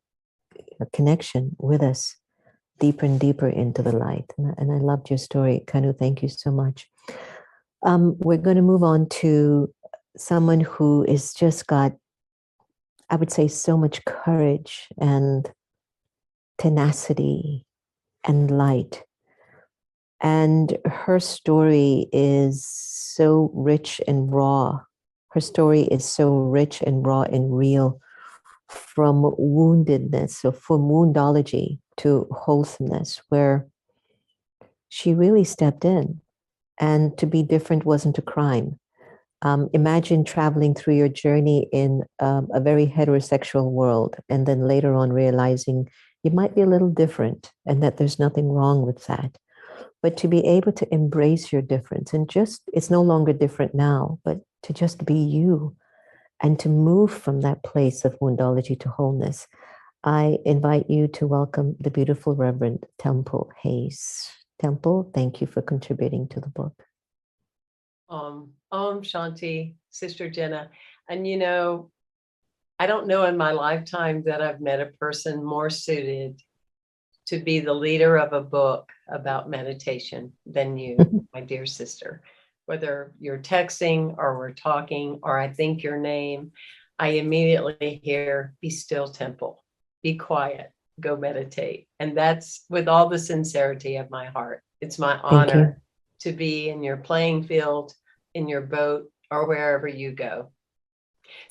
connection with us deeper and deeper into the light. And I loved your story, Kanu. Thank you so much. We're going to move on to someone who is just got, I would say, so much courage and tenacity and light. And her story is so rich and raw. Her story is so rich and raw and real, from woundedness, so from woundology to wholesomeness, where she really stepped in. And to be different wasn't a crime. Imagine traveling through your journey in a very heterosexual world, and then later on realizing you might be a little different and that there's nothing wrong with that. But to be able to embrace your difference and just, it's no longer different now, but to just be you and to move from that place of woundology to wholeness. I invite you to welcome the beautiful Reverend Temple Hayes. Temple, thank you for contributing to the book. Om Shanti, Sister Jenna. And you know, I don't know in my lifetime that I've met a person more suited to be the leader of a book about meditation than you, my dear sister. Whether you're texting or we're talking or I think your name, I immediately hear, be still, Temple, be quiet, go meditate. And that's with all the sincerity of my heart. It's my honor to be in your playing field, in your boat, or wherever you go.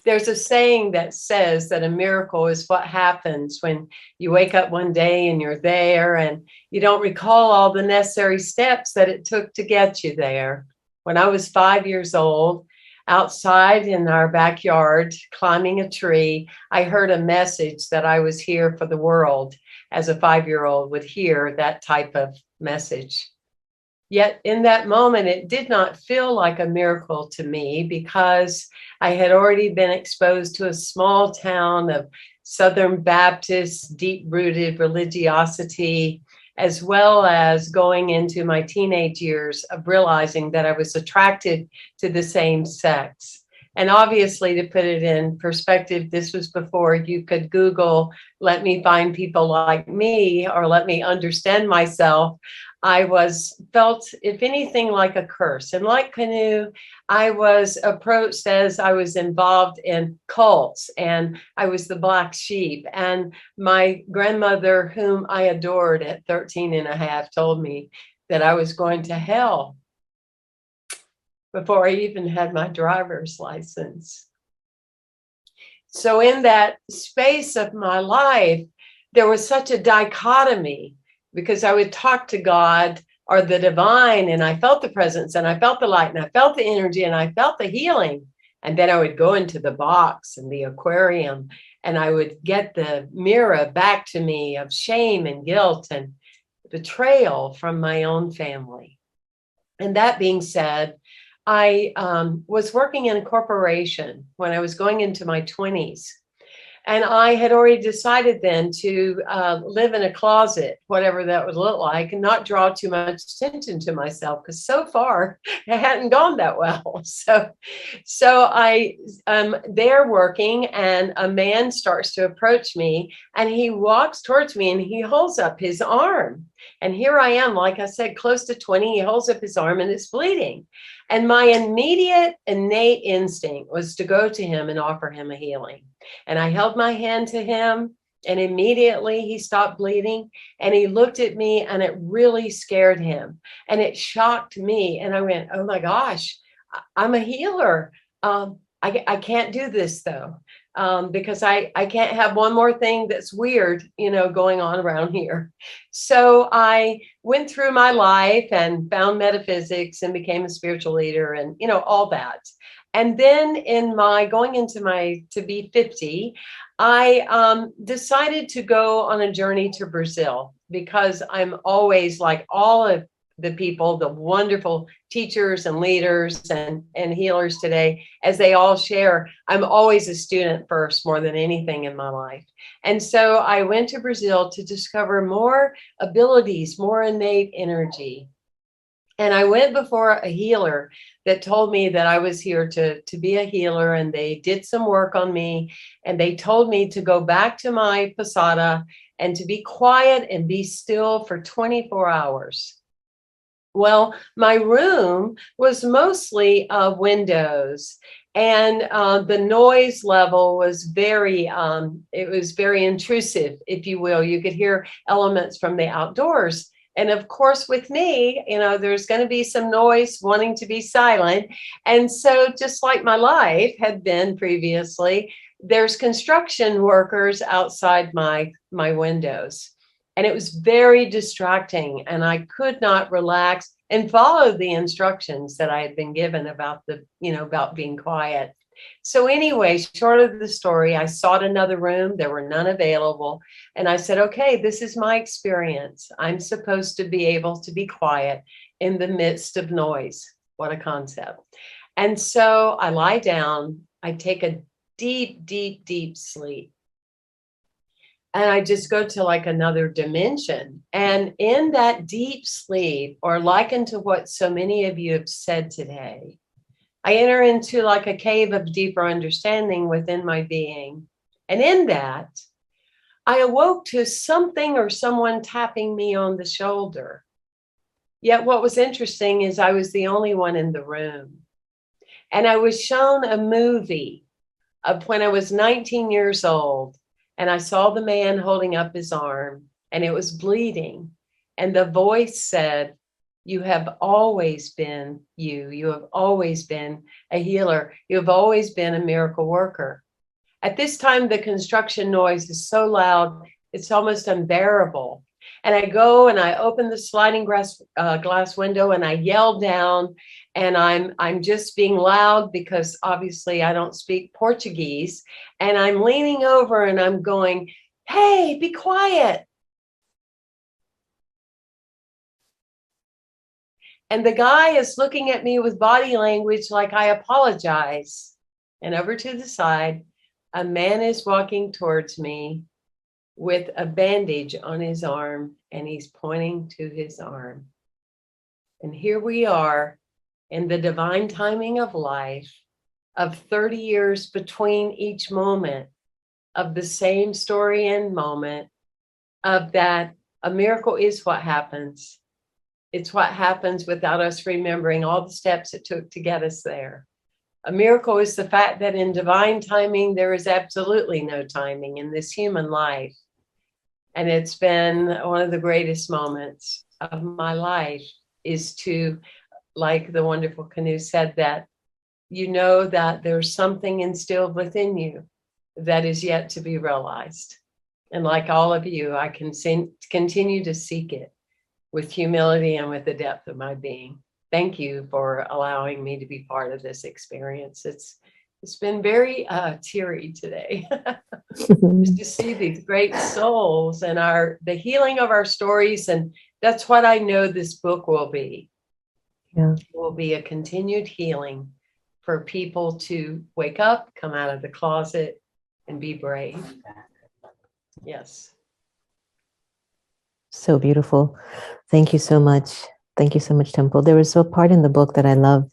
There's a saying that says that a miracle is what happens when you wake up one day and you're there and you don't recall all the necessary steps that it took to get you there. When I was 5 years old, outside in our backyard, climbing a tree, I heard a message that I was here for the world, as a 5-year-old would hear that type of message. Yet in that moment, it did not feel like a miracle to me because I had already been exposed to a small town of Southern Baptist, deep-rooted religiosity, as well as going into my teenage years of realizing that I was attracted to the same sex. And obviously, to put it in perspective, this was before you could Google, let me find people like me, or let me understand myself. I felt, if anything, like a curse. And like Kanu, I was approached as I was involved in cults and I was the black sheep. And my grandmother, whom I adored at 13 and a half, told me that I was going to hell before I even had my driver's license. So in that space of my life, there was such a dichotomy, because I would talk to God or the divine, and I felt the presence, and I felt the light, and I felt the energy, and I felt the healing. And then I would go into the box and the aquarium, and I would get the mirror back to me of shame and guilt and betrayal from my own family. And that being said, I was working in a corporation when I was going into my 20s. And I had already decided then to live in a closet, whatever that would look like, and not draw too much attention to myself, because so far it hadn't gone that well. So I there working, and a man starts to approach me, and he walks towards me and he holds up his arm. And here I am, like I said, close to 20, he holds up his arm and it's bleeding. And my immediate innate instinct was to go to him and offer him a healing. And I held my hand to him, and immediately he stopped bleeding, and he looked at me, and it really scared him, and it shocked me. And I went, oh my gosh, I'm a healer. I can't do this though, because I can't have one more thing that's weird, going on around here. So I went through my life and found metaphysics and became a spiritual leader and, all that. And then in my going into to be 50, I decided to go on a journey to Brazil, because I'm always, like all of the people, the wonderful teachers and leaders and healers today, as they all share, I'm always a student first, more than anything in my life. And so I went to Brazil to discover more abilities, more innate energy. And I went before a healer that told me that I was here to be a healer, and they did some work on me, and they told me to go back to my posada and to be quiet and be still for 24 hours. Well, my room was mostly windows, and the noise level was very intrusive, if you will. You could hear elements from the outdoors. And of course, with me, there's going to be some noise wanting to be silent. And so just like my life had been previously, there's construction workers outside my windows. And it was very distracting, and I could not relax and follow the instructions that I had been given about about being quiet. So anyway, short of the story, I sought another room. There were none available. And I said, okay, this is my experience. I'm supposed to be able to be quiet in the midst of noise. What a concept. And so I lie down, I take a deep, deep, deep sleep. And I just go to like another dimension. And in that deep sleep, or likened to what so many of you have said today, I enter into like a cave of deeper understanding within my being. And in that, I awoke to something or someone tapping me on the shoulder. Yet what was interesting is I was the only one in the room. And I was shown a movie of when I was 19 years old. And I saw the man holding up his arm, and it was bleeding. And the voice said, you have always been you. You have always been a healer. You have always been a miracle worker. At this time, the construction noise is so loud, it's almost unbearable. And I go and I open the sliding glass window, and I yell down, and I'm just being loud because obviously I don't speak Portuguese. And I'm leaning over and I'm going, hey, be quiet. And the guy is looking at me with body language like I apologize. And over to the side, a man is walking towards me with a bandage on his arm, and he's pointing to his arm. And here we are in the divine timing of life, of 30 years between each moment, of the same story and moment, of that a miracle is what happens. It's what happens without us remembering all the steps it took to get us there. A miracle is the fact that in divine timing, there is absolutely no timing in this human life. And it's been one of the greatest moments of my life is to, like the wonderful Kanu said, that you know that there's something instilled within you that is yet to be realized. And like all of you, I can continue to seek it with humility and with the depth of my being. Thank you for allowing me to be part of this experience. It's been very teary today. Just to see these great souls and the healing of our stories. And that's what I know this book will be. Yeah. It will be a continued healing for people to wake up, come out of the closet, and be brave. Yes. So beautiful. Thank you so much. Thank you so much, Temple. There was a part in the book that I loved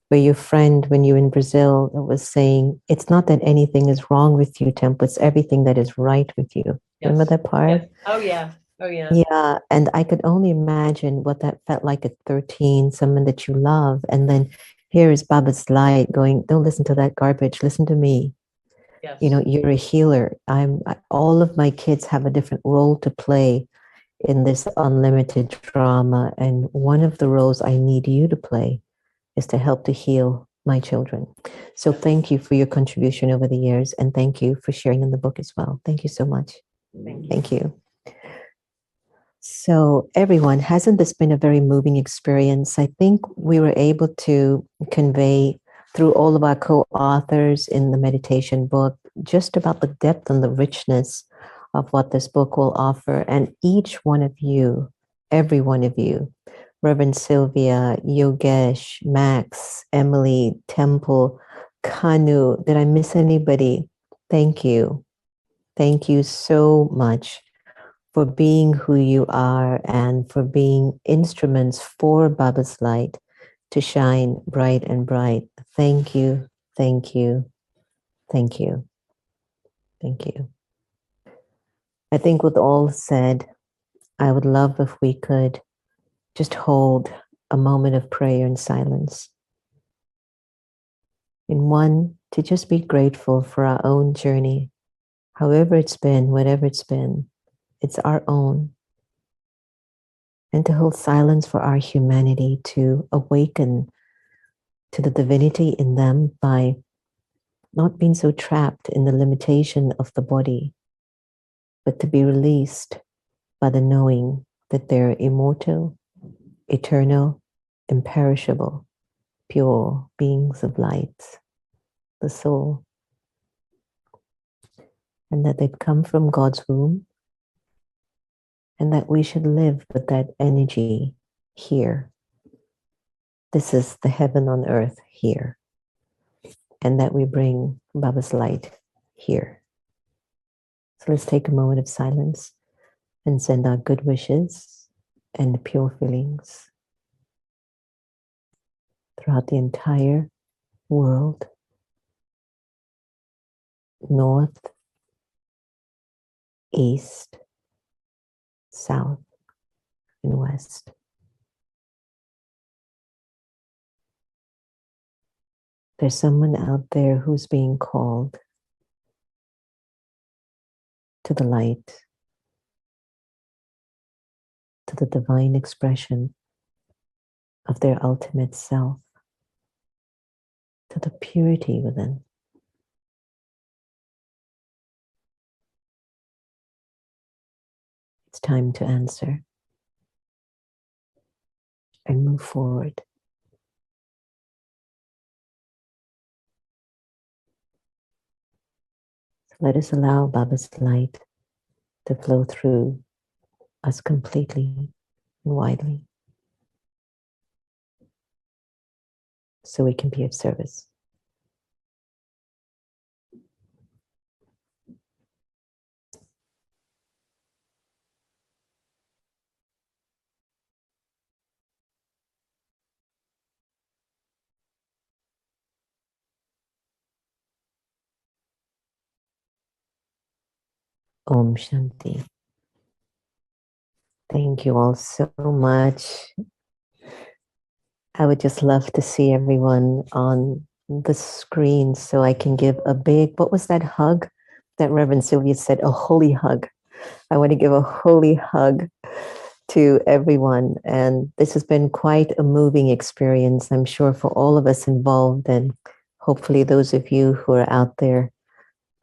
where your friend, when you were in Brazil, was saying, it's not that anything is wrong with you, Temple, it's everything that is right with you. Yes. Remember that part? Yes. Oh, yeah. Oh, yeah. Yeah. And I could only imagine what that felt like at 13, someone that you love. And then here is Baba's light going, don't listen to that garbage. Listen to me. Yes. You know, you're a healer. All of my kids have a different role to play in this unlimited drama. And one of the roles I need you to play is to help to heal my children. So thank you for your contribution over the years. And thank you for sharing in the book as well. Thank you so much. Thank you. Thank you. So everyone, hasn't this been a very moving experience? I think we were able to convey through all of our co-authors in the meditation book, just about the depth and the richness of what this book will offer. And each one of you, every one of you, Reverend Sylvia, Yogesh, Max, Emily, Temple, Kanu, did I miss anybody? Thank you. Thank you so much for being who you are and for being instruments for Baba's light to shine bright and bright. Thank you, thank you, thank you, thank you. I think with all said, I would love if we could just hold a moment of prayer and silence. In one, to just be grateful for our own journey, however it's been, whatever it's been, it's our own. And to hold silence for our humanity to awaken to the divinity in them by not being so trapped in the limitation of the body, but to be released by the knowing that they're immortal, eternal, imperishable, pure beings of light, the soul, and that they've come from God's womb, and that we should live with that energy here. This is the heaven on earth here, and that we bring Baba's light here. So let's take a moment of silence and send our good wishes and pure feelings throughout the entire world, north, east, south, and west. There's someone out there who's being called to the light, to the divine expression of their ultimate self, to the purity within. It's time to answer and move forward. So let us allow Baba's light to flow through us completely and widely, so we can be of service. Om Shanti. Thank you all so much. I would just love to see everyone on the screen so I can give a big, what was that hug that Reverend Sylvia said? A holy hug. I want to give a holy hug to everyone. And this has been quite a moving experience, I'm sure, for all of us involved, and hopefully those of you who are out there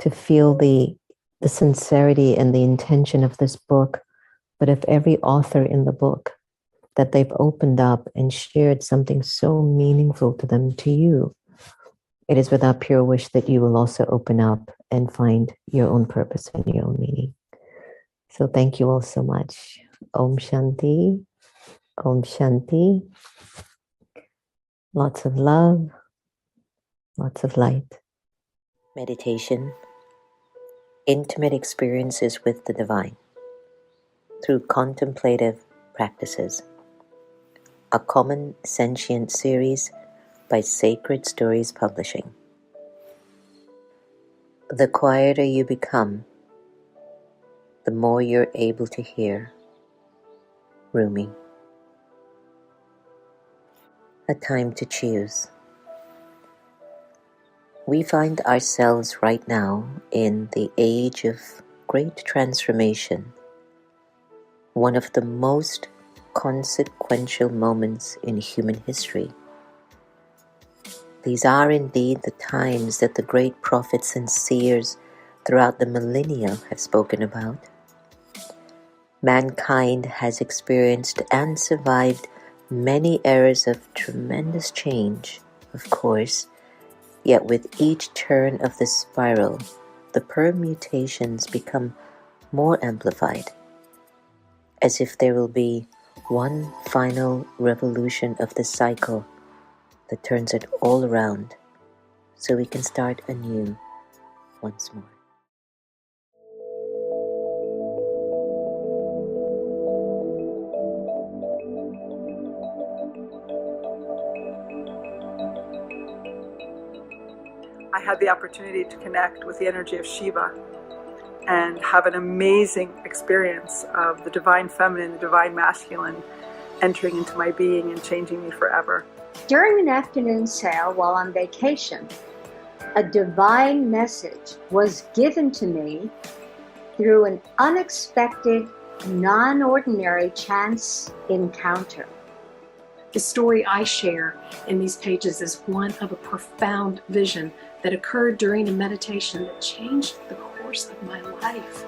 to feel the sincerity and the intention of this book, but of every author in the book, that they've opened up and shared something so meaningful to them, to you. It is with our pure wish that you will also open up and find your own purpose and your own meaning. So thank you all so much. Om Shanti. Om Shanti. Lots of love. Lots of light. Meditation. Intimate experiences with the divine through contemplative practices. A common sentient series by Sacred Stories Publishing. The quieter you become, the more you're able to hear. Rumi. A time to choose. We find ourselves right now in the age of great transformation, one of the most consequential moments in human history. These are indeed the times that the great prophets and seers throughout the millennia have spoken about. Mankind has experienced and survived many eras of tremendous change, of course, yet with each turn of the spiral, the permutations become more amplified, as if there will be one final revolution of the cycle that turns it all around, so we can start anew once more. I had the opportunity to connect with the energy of Shiva and have an amazing experience of the divine feminine, the divine masculine entering into my being and changing me forever. During an afternoon sail while on vacation, a divine message was given to me through an unexpected, non-ordinary chance encounter. The story I share in these pages is one of a profound vision that occurred during a meditation that changed the course of my life.